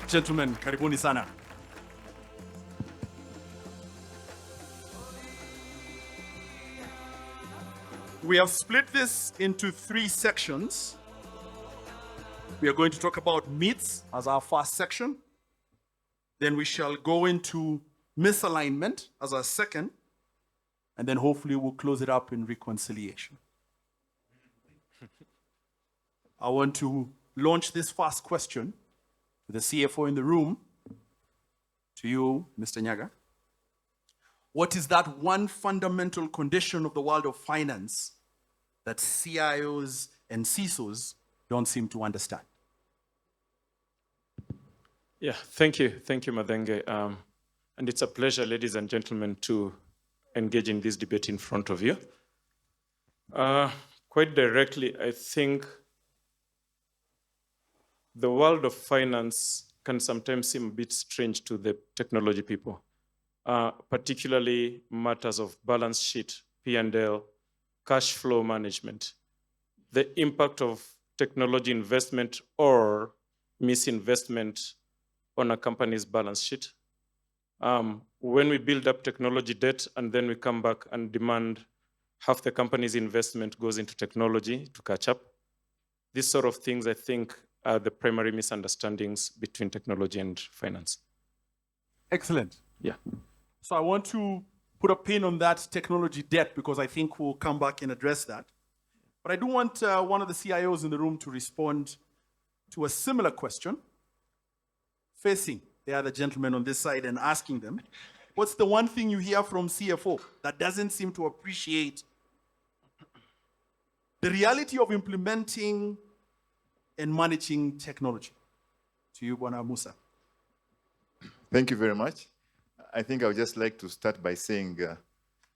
Gentlemen, karibuni sana. We have split this into 3 sections. We are going to talk about myths as our first section. Then we shall go into misalignment as our second. And then hopefully we'll close it up in reconciliation. I want to launch this first question to the CFO in the room. To you, Mr. Nyaga. What is that one fundamental condition of the world of finance that CIOs and CISOs don't seem to understand? Yeah, thank you, Madenge. And it's a pleasure, ladies and gentlemen, to engage in this debate in front of you. Quite directly, I think the world of finance can sometimes seem a bit strange to the technology people, particularly matters of balance sheet, P&L, cash flow management, the impact of technology investment or misinvestment on a company's balance sheet. When we build up technology debt and then we come back and demand half the company's investment goes into technology to catch up, these sort of things, I think, are the primary misunderstandings between technology and finance. Excellent. Yeah. So I want to put a pin on that technology debt because I think we'll come back and address that. But I do want one of the CIOs in the room to respond to a similar question, facing the other gentleman on this side and asking them, what's the one thing you hear from CFO that doesn't seem to appreciate the reality of implementing and managing technology? To you, Bwana Musa. Thank you very much. I think I would just like to start by saying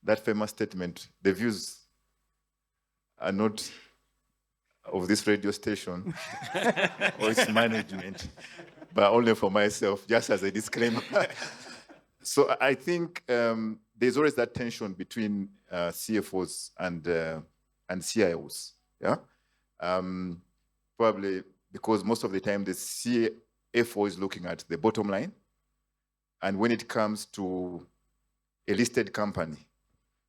that famous statement, the views are not of this radio station or its management, but only for myself, just as a disclaimer. So I think there's always that tension between CFOs and CIOs, yeah? Probably because most of the time the CFO is looking at the bottom line. And when it comes to a listed company,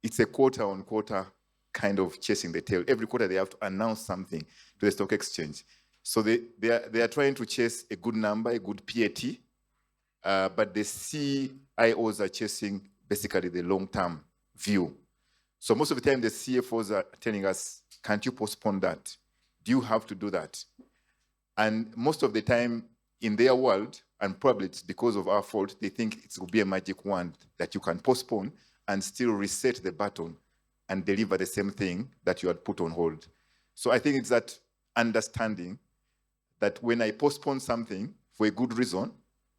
it's a quarter-on-quarter kind of chasing the tail. Every quarter they have to announce something to the stock exchange. So they are trying to chase a good number, a good PAT, but the CIOs are chasing basically the long-term view. So most of the time the CFOs are telling us, can't you postpone that? Do you have to do that? And most of the time in their world, and probably it's because of our fault, they think it will be a magic wand that you can postpone and still reset the button and deliver the same thing that you had put on hold. So I think it's that understanding that when I postpone something for a good reason,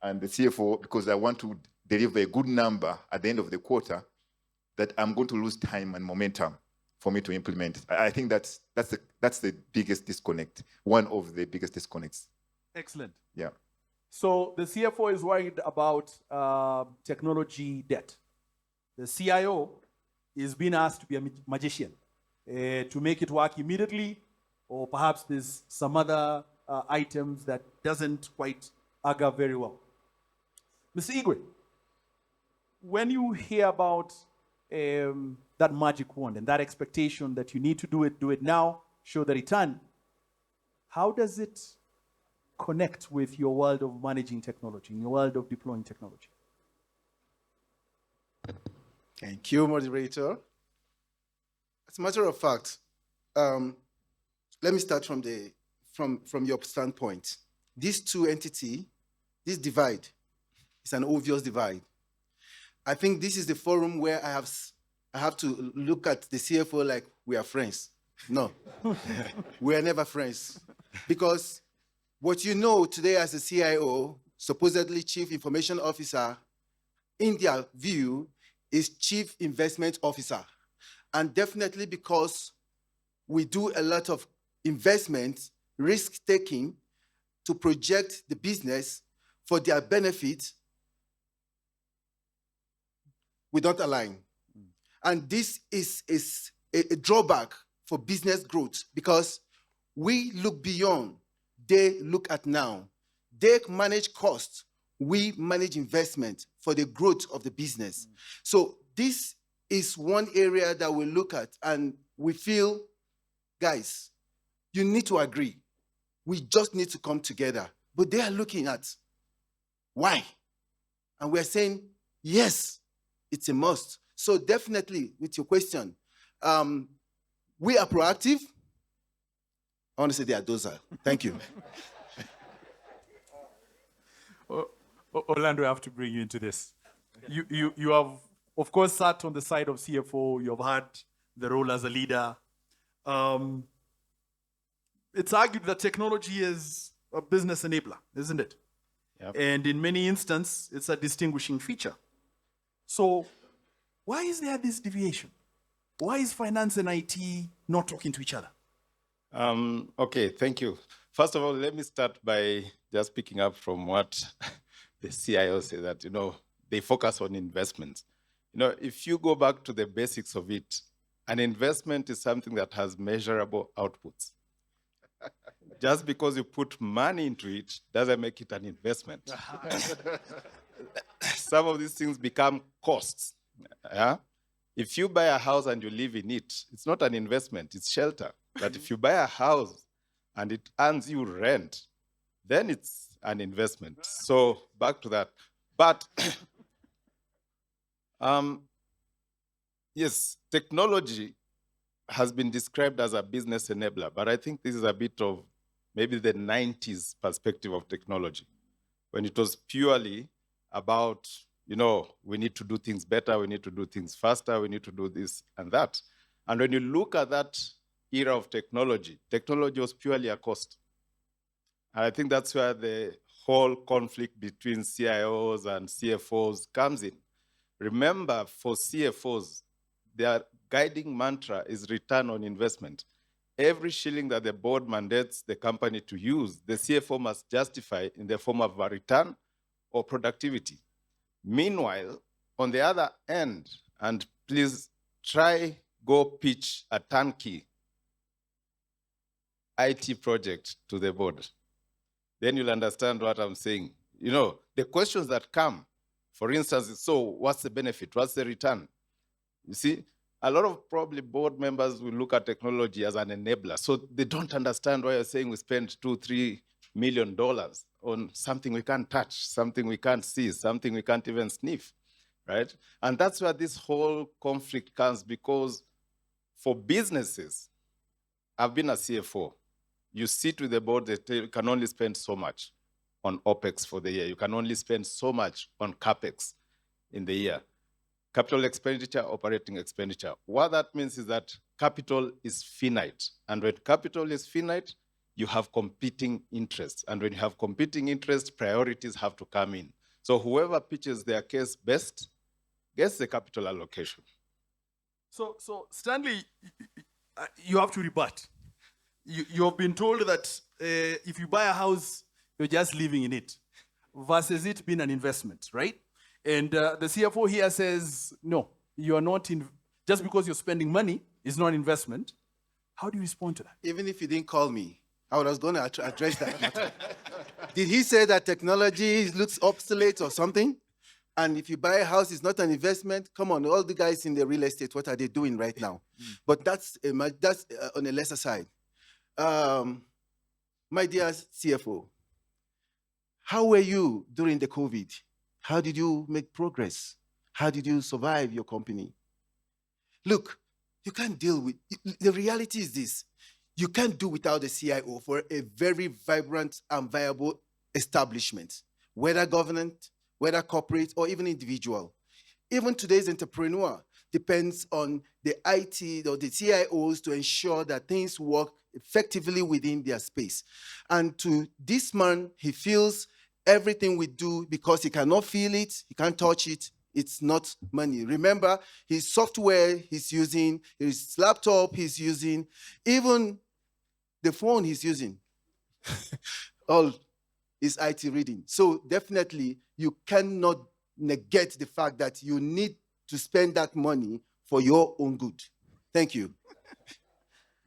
and the CFO, because I want to deliver a good number at the end of the quarter, that I'm going to lose time and momentum for me to implement. I think that's the biggest disconnect, one of the biggest disconnects. Excellent. Yeah. So the CFO is worried about technology debt. The CIO is being asked to be a magician to make it work immediately, or perhaps there's some other items that doesn't quite augur very well. Mr. Igwe, when you hear about that magic wand and that expectation that you need to do it now, show the return, how does it connect with your world of managing technology, in your world of deploying technology? Thank you, moderator. As a matter of fact, let me start from your standpoint. These two entities, this divide is an obvious divide. I think this is the forum where I have to look at the CFO like we are friends. No, we are never friends. Because what you know today as a CIO, supposedly Chief Information Officer, in their view, is Chief Investment Officer. And definitely because we do a lot of investment, risk-taking, to project the business for their benefit, we don't align. And this is a drawback for business growth because we look beyond, they look at now. They manage costs. We manage investment for the growth of the business. So this is one area that we look at, and we feel, guys, you need to agree. We just need to come together. But they are looking at why. And we're saying, yes, it's a must. So definitely, with your question, we are proactive. I want to say they are docile. Thank you. Orlando, I have to bring you into this. You have, of course, sat on the side of CFO. You have had the role as a leader. It's argued that technology is a business enabler, isn't it? Yep. And in many instances, it's a distinguishing feature. So why is there this deviation? Why is finance and IT not talking to each other? Okay, thank you. First of all, let me start by just picking up from what the CIO said, that, they focus on investments. If you go back to the basics of it, an investment is something that has measurable outputs. Just because you put money into it doesn't make it an investment. Some of these things become costs. Yeah? If you buy a house and you live in it, it's not an investment, it's shelter. But if you buy a house and it earns you rent, then it's an investment. So back to that. But yes, technology has been described as a business enabler, but I think this is a bit of maybe the 90s perspective of technology, when it was purely about, we need to do things better, we need to do things faster, we need to do this and that. And when you look at that era of technology, technology was purely a cost. And I think that's where the whole conflict between CIOs and CFOs comes in. Remember, for CFOs, their guiding mantra is return on investment. Every shilling that the board mandates the company to use, the CFO must justify in the form of a return or productivity. Meanwhile, on the other end, and please go pitch a turnkey IT project to the board. Then you'll understand what I'm saying. The questions that come, for instance, so what's the benefit? What's the return? You see, a lot of probably board members will look at technology as an enabler. So they don't understand why you're saying we spend $2-3 million on something we can't touch, something we can't see, something we can't even sniff, right? And that's where this whole conflict comes, because for businesses, I've been a CFO. You sit with the board, they tell you can only spend so much on OPEX for the year. You can only spend so much on CAPEX in the year. Capital expenditure, operating expenditure. What that means is that capital is finite. And when capital is finite, you have competing interests. And when you have competing interests, priorities have to come in. So whoever pitches their case best gets the capital allocation. So Stanley, you have to rebut. You have been told that if you buy a house, you're just living in it, versus it being an investment, right? And the CFO here says, no, you are not just because you're spending money is not an investment. How do you respond to that? Even if you didn't call me, I was going to address that matter. Did he say that technology looks obsolete or something? And if you buy a house, it's not an investment? Come on, all the guys in the real estate, what are they doing right now? But that's on a lesser side. My dear CFO, how were you during the COVID? How did you make progress? How did you survive your company? Look, you can't deal with, the reality is this, you can't do without a CIO for a very vibrant and viable establishment, whether government, whether corporate, or even individual. Even today's entrepreneur depends on the IT or the CIOs to ensure that things work effectively within their space. And to this man, he feels everything we do, because he cannot feel it, he can't touch it, it's not money. Remember, his software he's using, his laptop he's using, even the phone he's using, all is IT reading. So definitely, you cannot negate the fact that you need to spend that money for your own good. Thank you.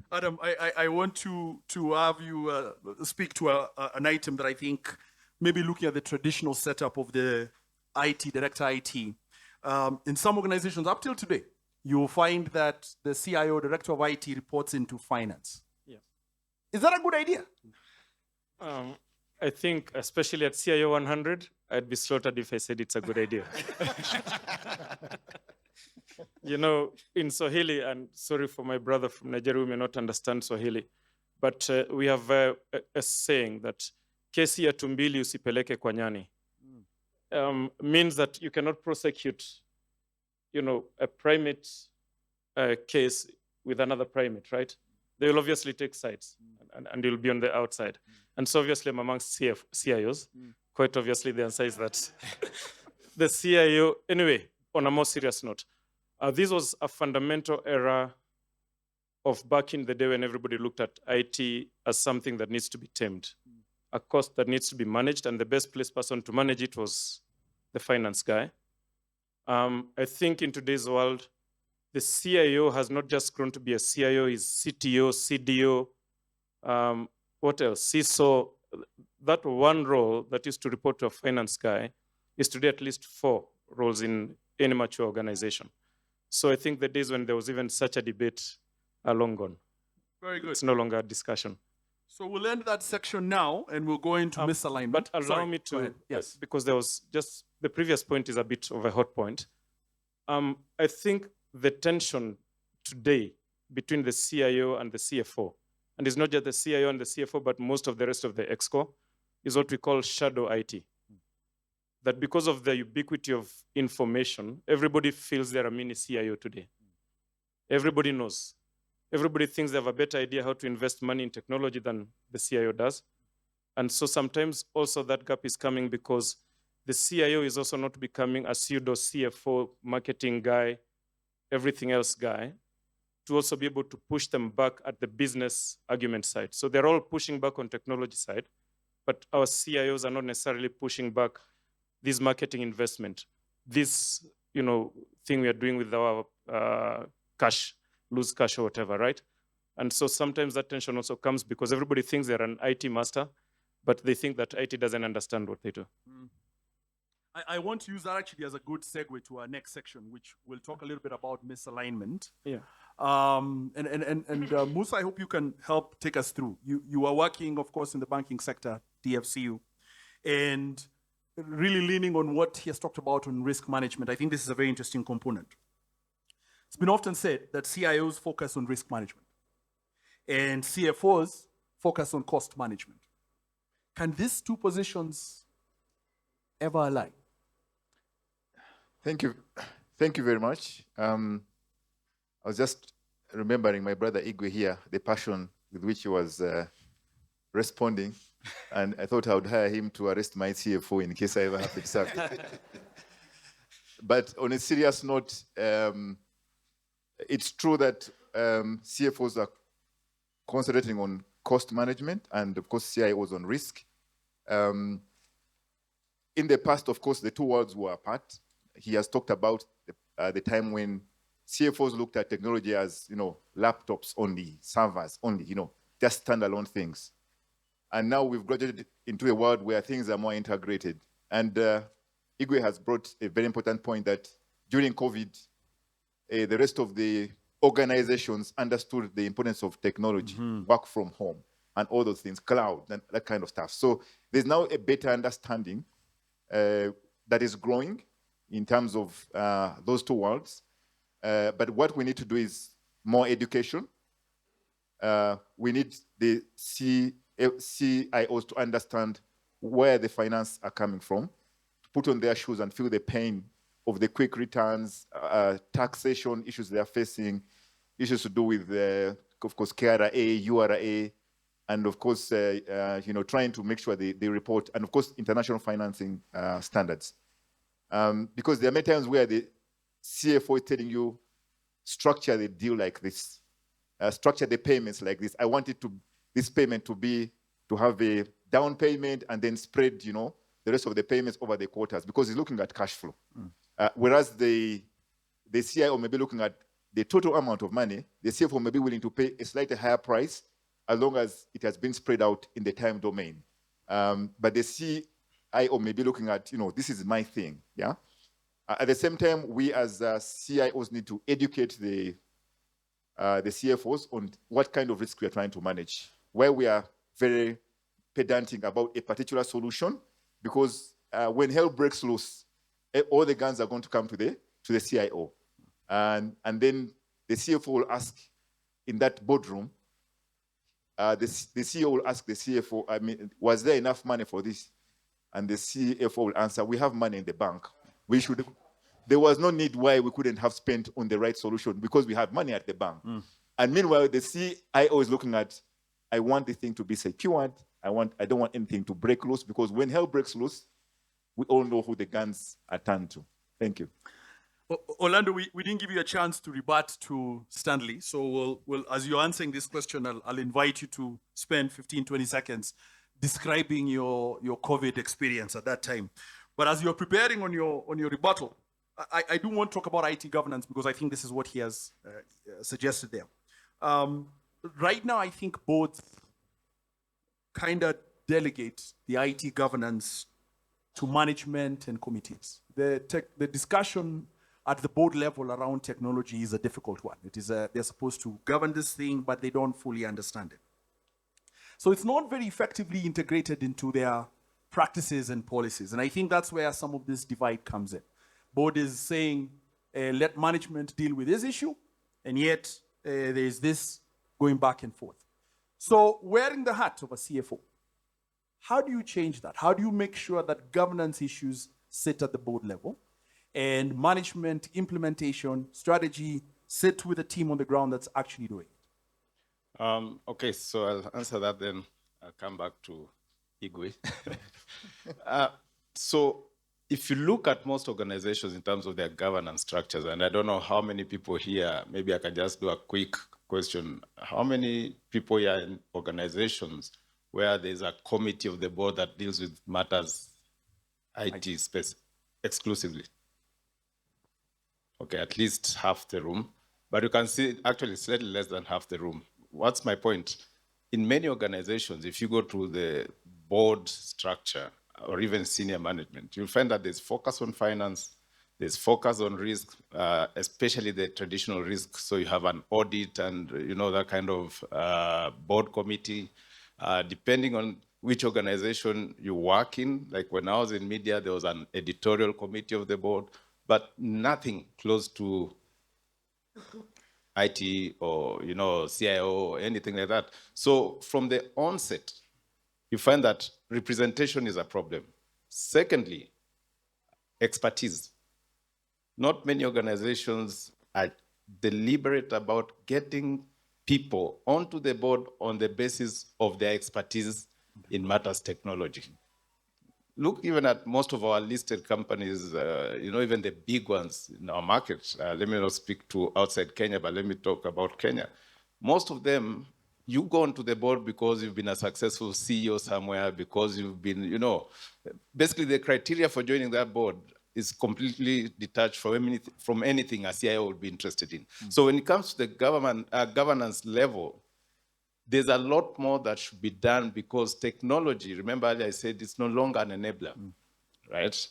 Adam, I want to have you speak to an item that I think maybe looking at the traditional setup of the IT, director IT, in some organizations up till today, you will find that the CIO, director of IT, reports into finance. Yeah. Is that a good idea? I think, especially at CIO100, I'd be slaughtered if I said it's a good idea. You know, in Swahili, and sorry for my brother from Nigeria who may not understand Swahili, but we have a saying that kesi ya tumbili usipeleke kwa nyani. Means that you cannot prosecute, you know, a primate case with another primate, right? They will obviously take sides, and you'll be on the outside. And so obviously I'm amongst CIOs. Quite obviously the answer is that the CIO, anyway, on a more serious note, this was a fundamental error of back in the day when everybody looked at IT as something that needs to be tamed, a cost that needs to be managed, and the best placed person to manage it was the finance guy. I think in today's world, the CIO has not just grown to be a CIO, he's CTO, CDO, what else? CISO. That one role that used to report to a finance guy is today at least 4 roles in any mature organization. So I think the days when there was even such a debate are long gone. Very good. It's no longer a discussion. So we'll end that section now, and we'll go into misalignment. But allow Sorry, me go ahead. to, Yes. because there was just, the previous point is a bit of a hot point. I think the tension today between the CIO and the CFO, and it's not just the CIO and the CFO, but most of the rest of the ExCo, is what we call shadow IT. That because of the ubiquity of information, everybody feels they're a mini CIO today. Everybody knows. Everybody thinks they have a better idea how to invest money in technology than the CIO does. And so sometimes also that gap is coming because the CIO is also not becoming a pseudo CFO marketing guy, everything else guy, to also be able to push them back at the business argument side. So they're all pushing back on technology side, but our CIOs are not necessarily pushing back this marketing investment, this, you know, thing we are doing with our cash, lose cash or whatever, right? And so sometimes that tension also comes because everybody thinks they're an IT master, but they think that IT doesn't understand what they do. I want to use that actually as a good segue to our next section, which will talk a little bit about misalignment. Yeah. Musa, I hope you can help take us through. You are working, of course, in the banking sector, DFCU, and really leaning on what he has talked about on risk management. I think this is a very interesting component. It's been often said that CIOs focus on risk management and CFOs focus on cost management. Can these two positions ever align? Thank you. Thank you very much. I was just remembering my brother Igwe here, the passion with which he was responding. And I thought I would hire him to arrest my CFO in case I ever have to be sacked. But on a serious note, it's true that CFOs are concentrating on cost management and, of course, CIOs on risk. In the past, of course, the two worlds were apart. He has talked about the time when CFOs looked at technology as, you know, laptops only, servers only, you know, just standalone things. And now we've graduated into a world where things are more integrated. And Igwe has brought a very important point that during COVID, the rest of the organizations understood the importance of technology, work from home, and all those things, cloud, and that kind of stuff. So there's now a better understanding that is growing in terms of those two worlds. But what we need to do is more education. We need the CIOs to understand where the finance are coming from, to put on their shoes and feel the pain of the quick returns, taxation issues they are facing, issues to do with, of course, KRA, URA, and of course, you know, trying to make sure they report, and of course, international financing standards. Because there are many times where the CFO is telling you, structure the deal like this, structure the payments like this. I want this payment to have a down payment and then spread, you know, the rest of the payments over the quarters because he's looking at cash flow. Whereas the CIO may be looking at the total amount of money, the CFO may be willing to pay a slightly higher price as long as it has been spread out in the time domain. But the CIO may be looking at, this is my thing, yeah? At the same time, we as CIOs need to educate the CFOs on what kind of risk we are trying to manage, where we are very pedantic about a particular solution, because when hell breaks loose, all the guns are going to come to the CIO. And then the CFO will ask in that boardroom, the CEO will ask the CFO, was there enough money for this? And the CFO will answer, we have money in the bank. There was no need why we couldn't have spent on the right solution, because we have money at the bank. And meanwhile, the CIO is looking at, I want the thing to be secured. I don't want anything to break loose, because when hell breaks loose, we all know who the guns are turned to. Thank you. Orlando, we didn't give you a chance to rebut to Stanley. So we'll as you're answering this question, I'll invite you to spend 15, 20 seconds describing your COVID experience at that time. But as you're preparing on your rebuttal, I do want to talk about IT governance, because I think this is what he has suggested there. Right now, I think boards kind of delegate the IT governance to management and committees. The discussion at the board level around technology is a difficult one. It is they're supposed to govern this thing, but they don't fully understand it. So it's not very effectively integrated into their practices and policies. And I think that's where some of this divide comes in. Board is saying, let management deal with this issue, and yet there's this going back and forth. So wearing the hat of a CFO, how do you change that? How do you make sure that governance issues sit at the board level, and management, implementation, strategy sit with a team on the ground that's actually doing it? Okay, so I'll answer that, then I'll come back to Igwe. So if you look at most organizations in terms of their governance structures, and I don't know how many people here, maybe I can just do a quick question. How many people here in organizations where there's a committee of the board that deals with matters IT space exclusively? Okay, at least half the room. But you can see actually slightly less than half the room. What's my point? In many organizations, if you go to the board structure or even senior management, you'll find that there's focus on finance, there's focus on risk, especially the traditional risk. So you have an audit and that kind of board committee. Depending on which organization you work in, like when I was in media, there was an editorial committee of the board, but nothing close to IT or CIO or anything like that. So from the onset, you find that representation is a problem. Secondly, expertise. Not many organizations are deliberate about getting people onto the board on the basis of their expertise in matters technology. Look even at most of our listed companies, even the big ones in our market. Let me not speak to outside Kenya, but let me talk about Kenya. Most of them, you go onto the board because you've been a successful CEO somewhere, because you've been, basically the criteria for joining that board is completely detached from anything a CIO would be interested in. So when it comes to the governance level, there's a lot more that should be done, because technology, remember earlier I said it's no longer an enabler, right?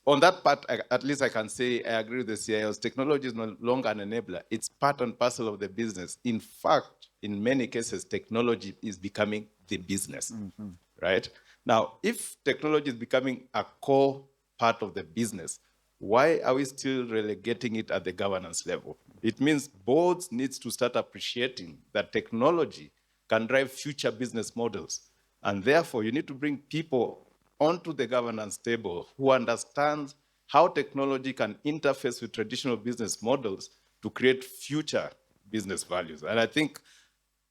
On that part, at least I can say I agree with the CIOs. Technology is no longer an enabler. It's part and parcel of the business. In fact, in many cases, technology is becoming the business, right? Now, if technology is becoming a core part of the business, why are we still relegating it at the governance level? It means boards need to start appreciating that technology can drive future business models. And therefore, you need to bring people onto the governance table who understand how technology can interface with traditional business models to create future business values. And I think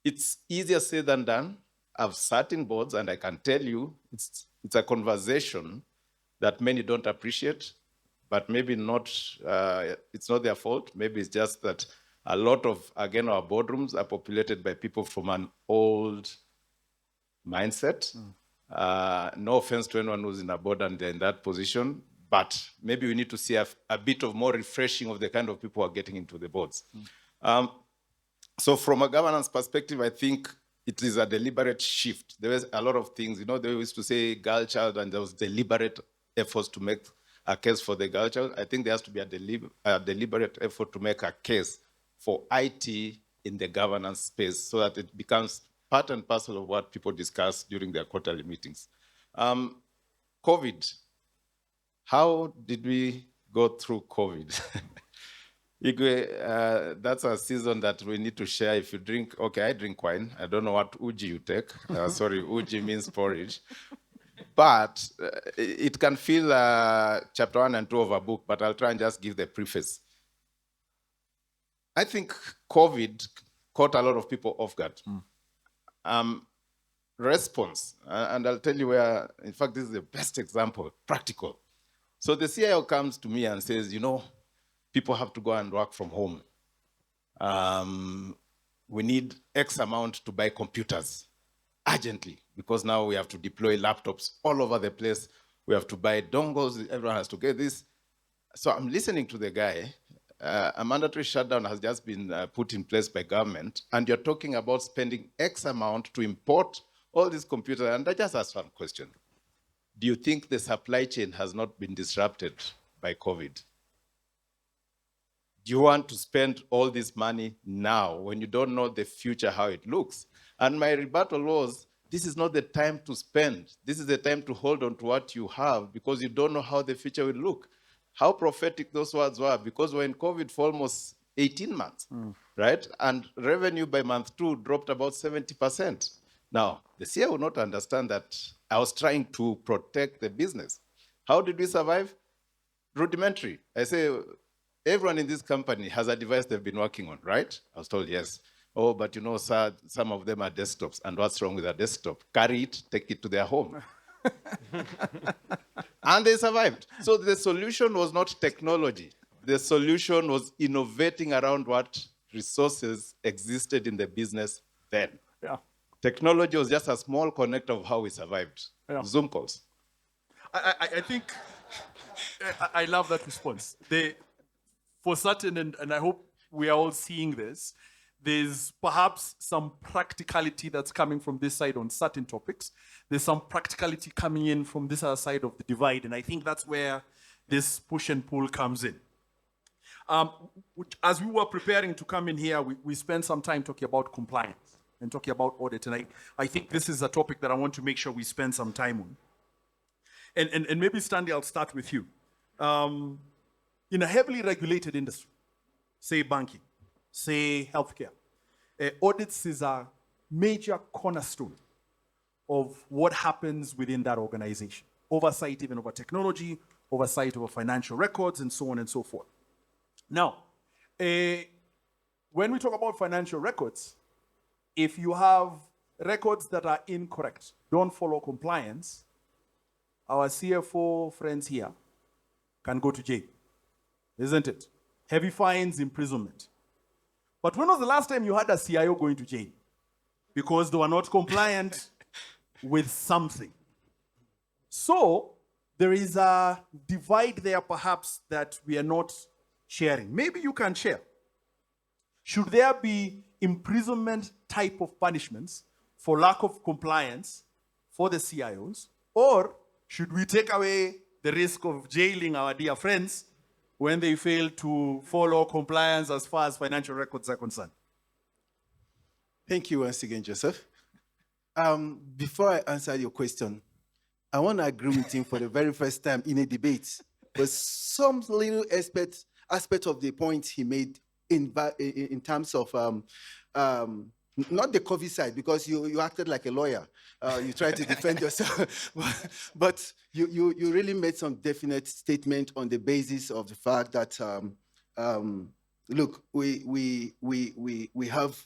it's easier said than done. I've sat in boards, and I can tell you it's a conversation that many don't appreciate, but maybe not, it's not their fault. Maybe it's just that a lot of, again, our boardrooms are populated by people from an old mindset. No offense to anyone who's in a board and they're in that position, but maybe we need to see a bit of more refreshing of the kind of people who are getting into the boards. So from a governance perspective, I think it is a deliberate shift. There was a lot of things, they used to say girl child, and there was deliberate efforts to make a case for the girl child. I think there has to be a deliberate effort to make a case for IT in the governance space so that it becomes part and parcel of what people discuss during their quarterly meetings. COVID. How did we go through COVID? Igwe, that's a season that we need to share. If you drink, okay, I drink wine. I don't know what uji you take. Sorry, uji means porridge. But it can feel chapter 1 and 2 of a book, but I'll try and just give the preface. I think COVID caught a lot of people off guard. Response, and I'll tell you where, in fact, this is the best example, practical. So the CIO comes to me and says, people have to go and work from home. We need X amount to buy computers urgently, because now we have to deploy laptops all over the place. We have to buy dongles, everyone has to get this. So I'm listening to the guy. A mandatory shutdown has just been put in place by government, and you're talking about spending X amount to import all these computers. And I just asked one question. Do you think the supply chain has not been disrupted by COVID? Do you want to spend all this money now when you don't know the future, how it looks? And my rebuttal was, this is not the time to spend. This is the time to hold on to what you have, because you don't know how the future will look. How prophetic those words were, because we're in COVID for almost 18 months, right? And revenue by month 2 dropped about 70%. Now, the CIO will not understand that I was trying to protect the business. How did we survive? Rudimentary. I say, everyone in this company has a device they've been working on, right? I was told, yes. Oh, but sir, some of them are desktops. And what's wrong with a desktop? Carry it, take it to their home. And they survived. So the solution was not technology. The solution was innovating around what resources existed in the business then. Yeah. Technology was just a small connector of how we survived. Yeah. Zoom calls. I think I love that response. For certain, and I hope we are all seeing this, there's perhaps some practicality that's coming from this side on certain topics. There's some practicality coming in from this other side of the divide, and I think that's where this push and pull comes in. As we were preparing to come in here, we spent some time talking about compliance and talking about audit, and I think this is a topic that I want to make sure we spend some time on. And maybe, Stanley, I'll start with you. In a heavily regulated industry, say banking, say healthcare, audits is a major cornerstone of what happens within that organization. Oversight even over technology, oversight over financial records, and so on and so forth. Now, when we talk about financial records, if you have records that are incorrect, don't follow compliance, our CFO friends here can go to jail, isn't it? Heavy fines, imprisonment. But when was the last time you had a CIO going to jail? Because they were not compliant with something. So there is a divide there perhaps that we are not sharing. Maybe you can share. Should there be imprisonment type of punishments for lack of compliance for the CIOs? Or should we take away the risk of jailing our dear friends when they fail to follow compliance as far as financial records are concerned? Thank you once again, Joseph. Before I answer your question, I want to agree with him for the very first time in a debate, but some little aspect of the point he made in terms of not the COVID side, because you acted like a lawyer. You tried to defend yourself, but you really made some definite statement on the basis of the fact that look, we have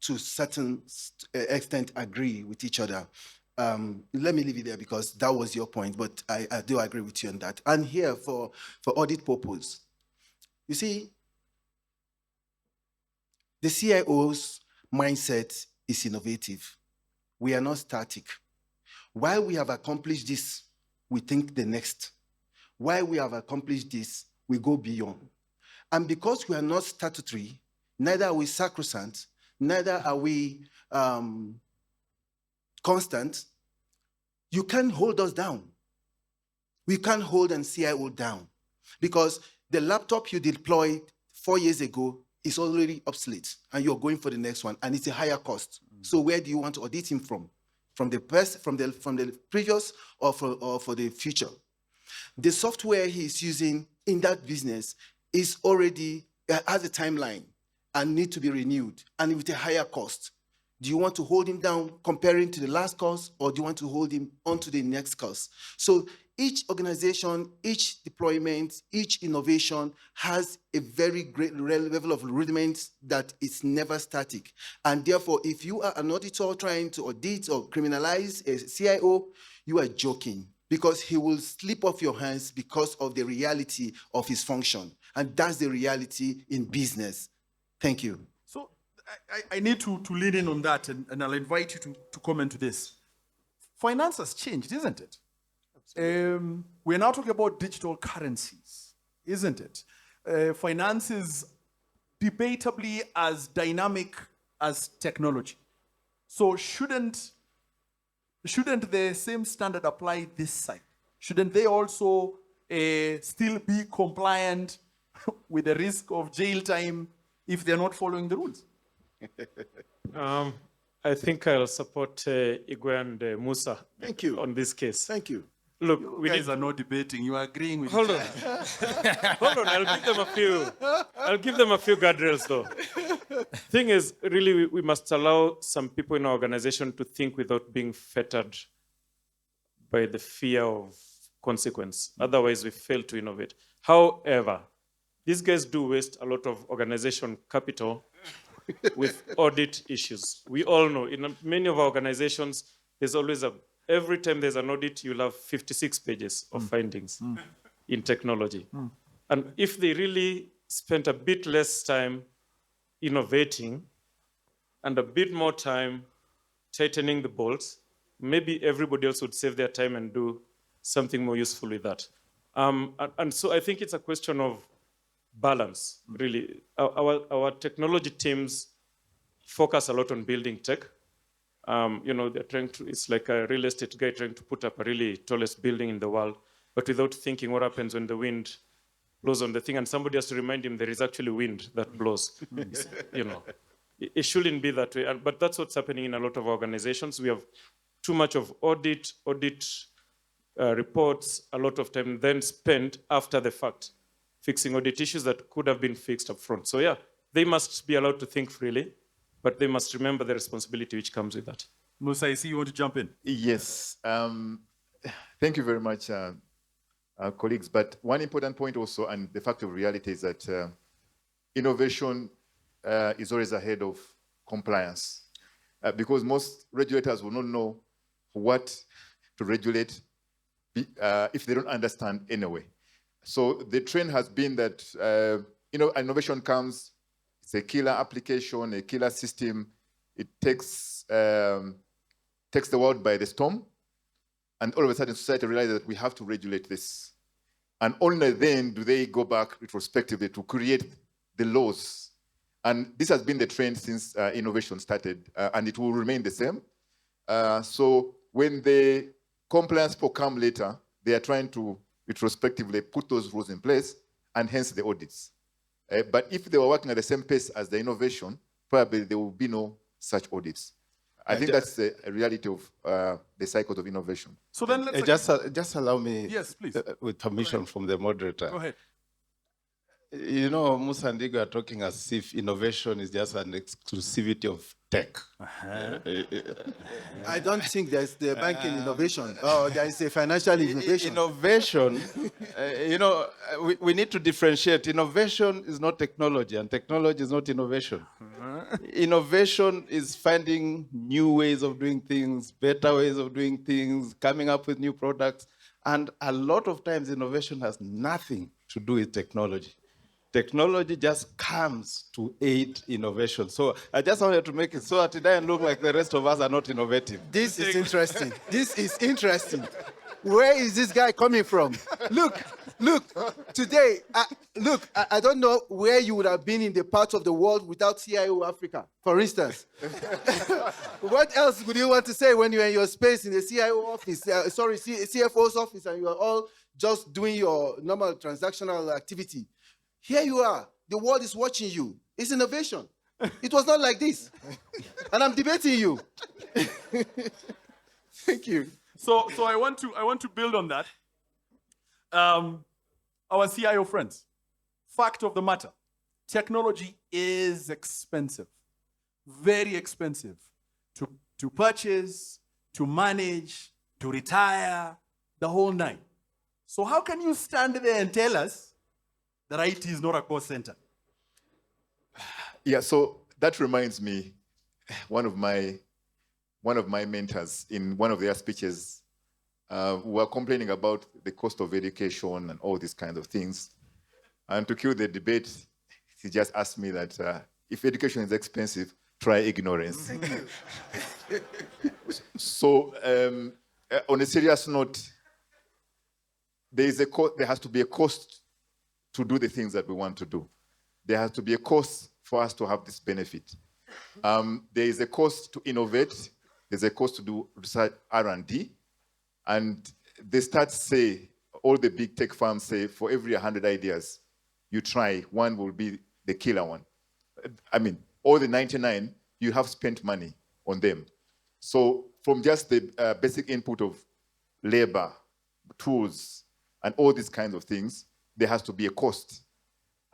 to certain extent agree with each other. Let me leave it there because that was your point, but I do agree with you on that. And here for audit purpose, you see, the CIO's mindset is innovative. We are not static. While we have accomplished this, we think the next. While we have accomplished this, we go beyond. And because we are not statutory, neither are we sacrosanct, neither are we constant. You can't hold us down. We can't hold an CIO down because the laptop you deployed 4 years ago is already obsolete and you're going for the next one and it's a higher cost. So where do you want to audit him from? From the previous or for the future? The software he's using in that business is already has a timeline and need to be renewed and with a higher cost. Do you want to hold him down comparing to the last course, or do you want to hold him onto the next course? So each organization, each deployment, each innovation has a very great level of rudiments that is never static. And therefore, if you are an auditor trying to audit or criminalize a CIO, you are joking, because he will slip off your hands because of the reality of his function. And that's the reality in business. Thank you. So I need to lean in on that, and I'll invite you to comment to this. Finance has changed, isn't it? We're now talking about digital currencies, isn't it? Finance is debatably as dynamic as technology. So shouldn't the same standard apply this side? Shouldn't they also still be compliant with the risk of jail time if they're not following the rules? I think I'll support Igwe and Musa. Thank you. On this case. Thank you. Look, You we guys need. are not debating. You are agreeing with Hold each on. other. Hold on. I'll give them a few guardrails, though. Thing is, really, we must allow some people in our organization to think without being fettered by the fear of consequence. Otherwise, we fail to innovate. However, these guys do waste a lot of organization capital with audit issues. We all know in many of our organizations, there's always every time there's an audit, you'll have 56 pages of findings in technology. And if they really spent a bit less time innovating and a bit more time tightening the bolts, maybe everybody else would save their time and do something more useful with that. And so I think it's a question of balance, really. Our technology teams focus a lot on building tech. They're trying to, it's like a real estate guy trying to put up a really tallest building in the world, but without thinking what happens when the wind blows on the thing, and somebody has to remind him there is actually wind that blows. It shouldn't be that way, but that's what's happening in a lot of organizations. We have too much of audit reports, a lot of time then spent after the fact, fixing audit issues that could have been fixed up front. So yeah, they must be allowed to think freely, but they must remember the responsibility which comes with that. Musa, I see you want to jump in. Yes. Thank you very much, colleagues. But one important point also, and the fact of reality is that innovation is always ahead of compliance, because most regulators will not know what to regulate if they don't understand anyway. So the trend has been that innovation comes, it's a killer application, a killer system. It takes the world by the storm, and all of a sudden society realizes that we have to regulate this. And only then do they go back retrospectively to create the laws. And this has been the trend since innovation started, and it will remain the same. So when the compliance people come later, they are trying to retrospectively put those rules in place, and hence the audits. But if they were working at the same pace as the innovation, probably there will be no such audits. I think that's the reality of the cycles of innovation. So then let's Just allow me, yes, please. With permission from the moderator. Go ahead. Musa and Igwe are talking as if innovation is just an exclusivity of tech. I don't think there's the banking innovation. There is a financial innovation. Innovation, we need to differentiate. Innovation is not technology, and technology is not innovation. Innovation is finding new ways of doing things, better ways of doing things, coming up with new products. And a lot of times, innovation has nothing to do with technology. Technology just comes to aid innovation. So I just wanted to make it so that it doesn't look like the rest of us are not innovative. This is interesting. This is interesting. Where is this guy coming from? Look, Look, today, I don't know where you would have been in the part of the world without CIO Africa, for instance. What else would you want to say when you're in your space in the CIO office, CFO's office, and you are all just doing your normal transactional activity? Here you are. The world is watching you. It's innovation. It was not like this. And I'm debating you. Thank you. So I want to build on that. Our CIO friends, fact of the matter, technology is expensive, very expensive to purchase, to manage, to retire, the whole nine. So how can you stand there and tell us that IT is not a cost center? Yeah, so that reminds me, one of my mentors in one of their speeches were complaining about the cost of education and all these kinds of things. And to kill the debate, he just asked me that if education is expensive, try ignorance. Thank you. So on a serious note, there has to be a cost to do the things that we want to do. There has to be a cost for us to have this benefit. There is a cost to innovate. There's a cost to do research R&D. And they start say, all the big tech firms say, for every 100 ideas you try, one will be the killer one. I mean, all the 99, you have spent money on them. So from just the basic input of labor, tools, and all these kinds of things, there has to be a cost.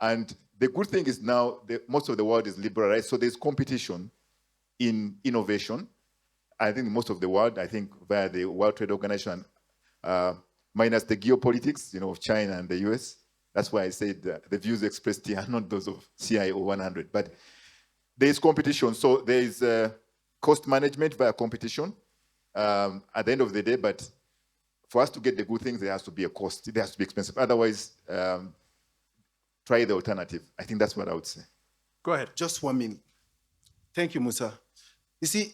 And the good thing is now most of the world is liberalized, so there's competition in innovation. I think most of the world, I think via the World Trade Organization, minus the geopolitics, of China and the US. That's why I said the views expressed here are not those of CIO100. But there is competition, so there is cost management via competition at the end of the day. But for us to get the good things, there has to be a cost. It has to be expensive. Otherwise, try the alternative. I think that's what I would say. Go ahead. Just 1 minute. Thank you, Musa. You see,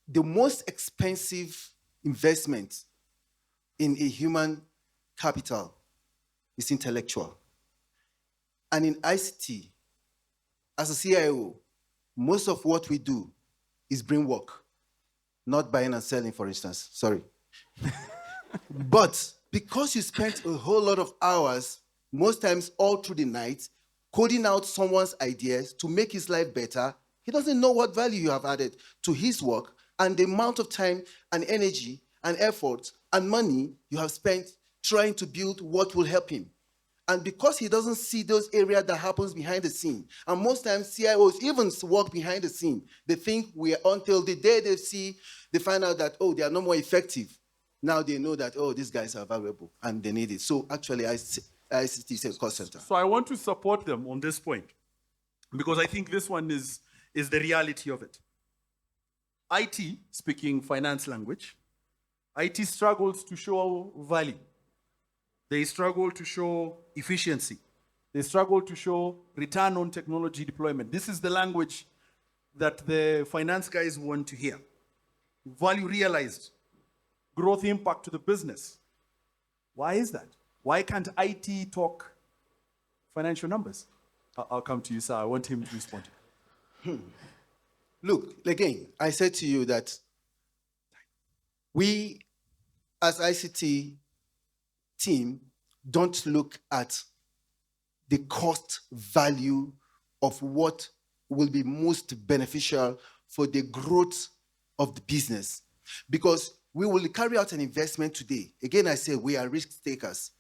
the most expensive investment in a human capital is intellectual. And in ICT, as a CIO, most of what we do is brain work, not buying and selling, for instance. Sorry. But because you spent a whole lot of hours, most times all through the night, coding out someone's ideas to make his life better, he doesn't know what value you have added to his work and the amount of time and energy and effort and money you have spent trying to build what will help him. And because he doesn't see those areas that happens behind the scene, and most times CIOs even work behind the scene, they think until the day they find out that, they are no more effective. Now they know that, these guys are valuable and they need it. So actually, ICT is a cost center. So I want to support them on this point because I think this one is the reality of it. IT, speaking finance language, IT struggles to show value. They struggle to show efficiency. They struggle to show return on technology deployment. This is the language that the finance guys want to hear. Value realized, growth impact to the business. Why is that? Why can't IT talk financial numbers? I'll come to you, sir. I want him to respond. Look, again, I said to you that we, as ICT team, don't look at the cost value of what will be most beneficial for the growth of the business. Because we will carry out an investment today. Again, I say we are risk takers.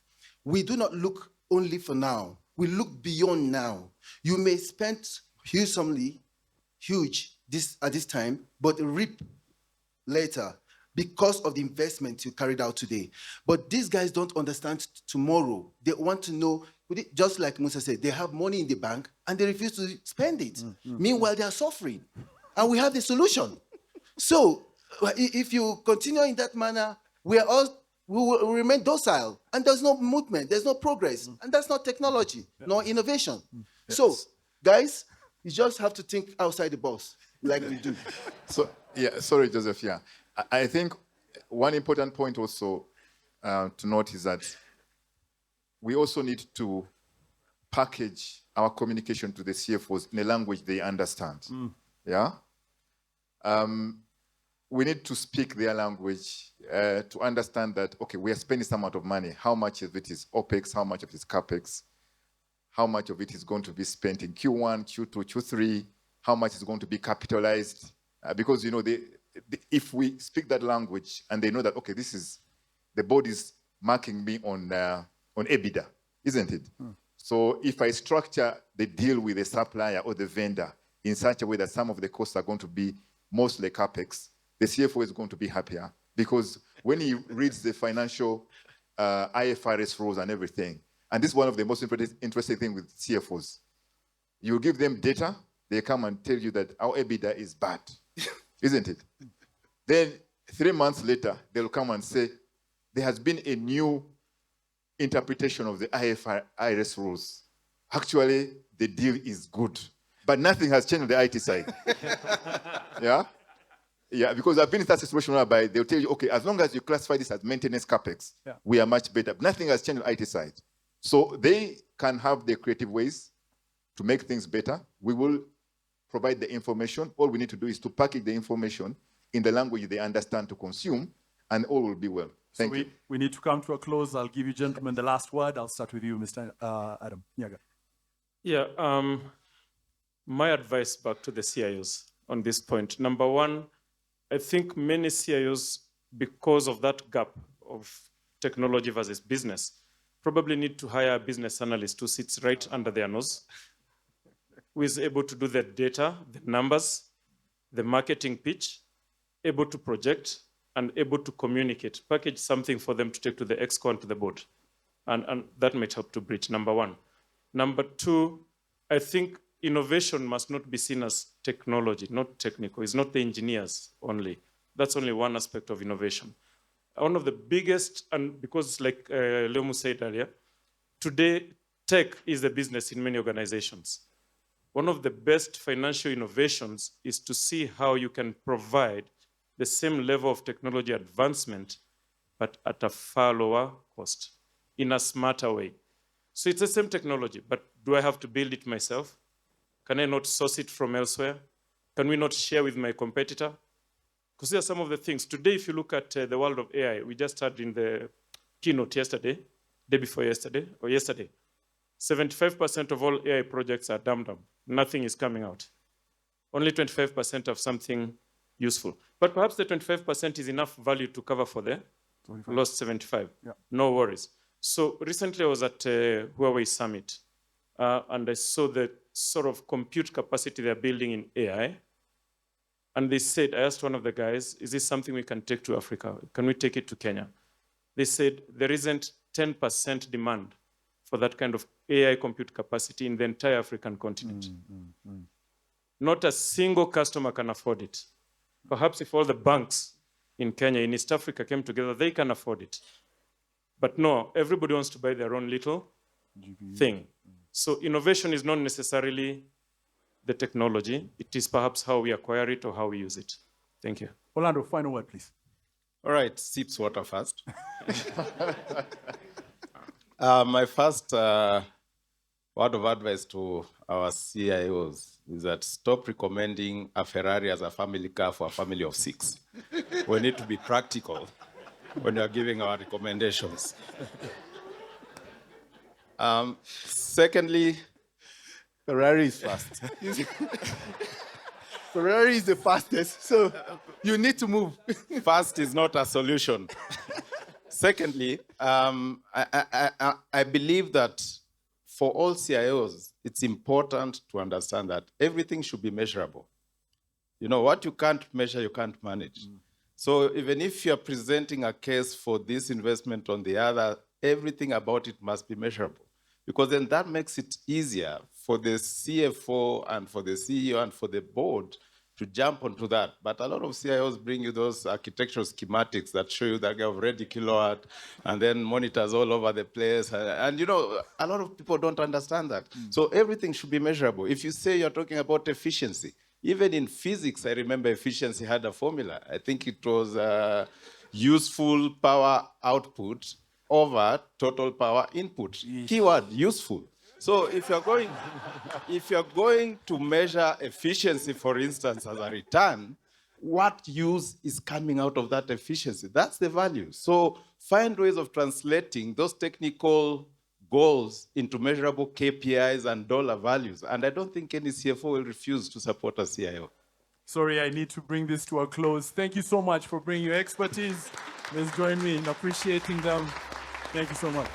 We do not look only for now. We look beyond now. You may spend huge at this time, but reap later because of the investment you carried out today. But these guys don't understand tomorrow. They want to know, just like Musa said, they have money in the bank and they refuse to spend it. Meanwhile, they are suffering. And we have the solution. So if you continue in that manner, we will remain docile. And there's no movement, there's no progress. And that's not technology, nor innovation. Yes. So, guys, you just have to think outside the box, like we do. So, sorry, Joseph, I think one important point also to note is that we also need to package our communication to the CFOs in a language they understand. Yeah. We need to speak their language to understand that, okay, we are spending some amount of money. How much of it is OPEX? How much of it is CAPEX? How much of it is going to be spent in Q1, Q2, Q3? How much is going to be capitalized? Because, you know, if we speak that language and they know that, okay, this is, the board is marking me on EBITDA, isn't it? So if I structure the deal with the supplier or the vendor in such a way that some of the costs are going to be mostly CAPEX, the CFO is going to be happier, because when he reads the financial IFRS rules and everything, and this is one of the most interesting things with CFOs, you give them data, they come and tell you that our EBITDA is bad, isn't it? Then 3 months later, they'll come and say, there has been a new interpretation of the IFRS rules. Actually, the deal is good, but nothing has changed on the IT side. Yeah? Yeah, because I've been in that situation whereby they'll tell you, okay, as long as you classify this as maintenance CAPEX, we are much better. Nothing has changed on the IT side. So they can have their creative ways to make things better. We will provide the information. All we need to do is to package the information in the language they understand to consume, and all will be well. Thank you. We need to come to a close. I'll give you gentlemen the last word. I'll start with you, Mr. Adam Nyaga. Yeah, my advice back to the CIOs on this point. Number one, I think many CIOs, because of that gap of technology versus business, probably need to hire a business analyst who sits right under their nose, who is able to do the data, the numbers, the marketing pitch, able to project, and able to communicate, package something for them to take to the ExCo and to the board. And that might help to bridge, number one. Number two, I think innovation must not be seen as technology, not technical. It's not the engineers only. That's only one aspect of innovation. One of the biggest, and because like Leomu said earlier, today tech is the business in many organizations. One of the best financial innovations is to see how you can provide the same level of technology advancement, but at a far lower cost, in a smarter way. So it's the same technology, but do I have to build it myself? Can I not source it from elsewhere? Can we not share with my competitor? Because there are some of the things. Today, if you look at the world of AI, we just had in the keynote yesterday, day before yesterday, or yesterday, 75% of all AI projects are dumb. Nothing is coming out. Only 25% of something useful. But perhaps the 25% is enough value to cover for the lost 75. Yeah. No worries. So recently I was at Huawei Summit, and I saw the sort of compute capacity they're building in AI. And they said, I asked one of the guys, is this something we can take to Africa? Can we take it to Kenya? They said, there isn't 10% demand for that kind of AI compute capacity in the entire African continent. Not a single customer can afford it. Perhaps if all the banks in Kenya, in East Africa came together, they can afford it. But no, everybody wants to buy their own little thing. So innovation is not necessarily the technology. It is perhaps how we acquire it or how we use it. Thank you. Orlando, final word, please. All right, sips water first. My first word of advice to our CIOs is that stop recommending a Ferrari as a family car for a family of 6. We need to be practical when you're giving our recommendations. Secondly, Ferrari is fast. Ferrari is the fastest, so you need to move. Fast is not a solution. Secondly, I believe that for all CIOs, it's important to understand that everything should be measurable. You know, what you can't measure, you can't manage. So even if you're presenting a case for this investment on the other, everything about it must be measurable. Because then that makes it easier for the CFO and for the CEO and for the board to jump onto that. But a lot of CIOs bring you those architectural schematics that show you that you have ready kilowatt and then monitors all over the place. And you know, a lot of people don't understand that. So everything should be measurable. If you say you're talking about efficiency, even in physics, I remember efficiency had a formula. I think it was useful power output over total power input. Keyword, useful. So if you're going to measure efficiency, for instance, as a return, what use is coming out of that efficiency? That's the value. So find ways of translating those technical goals into measurable KPIs and dollar values. And I don't think any CFO will refuse to support a CIO. Sorry, I need to bring this to a close. Thank you so much for bringing your expertise. Let's join me in appreciating them. Thank you so much.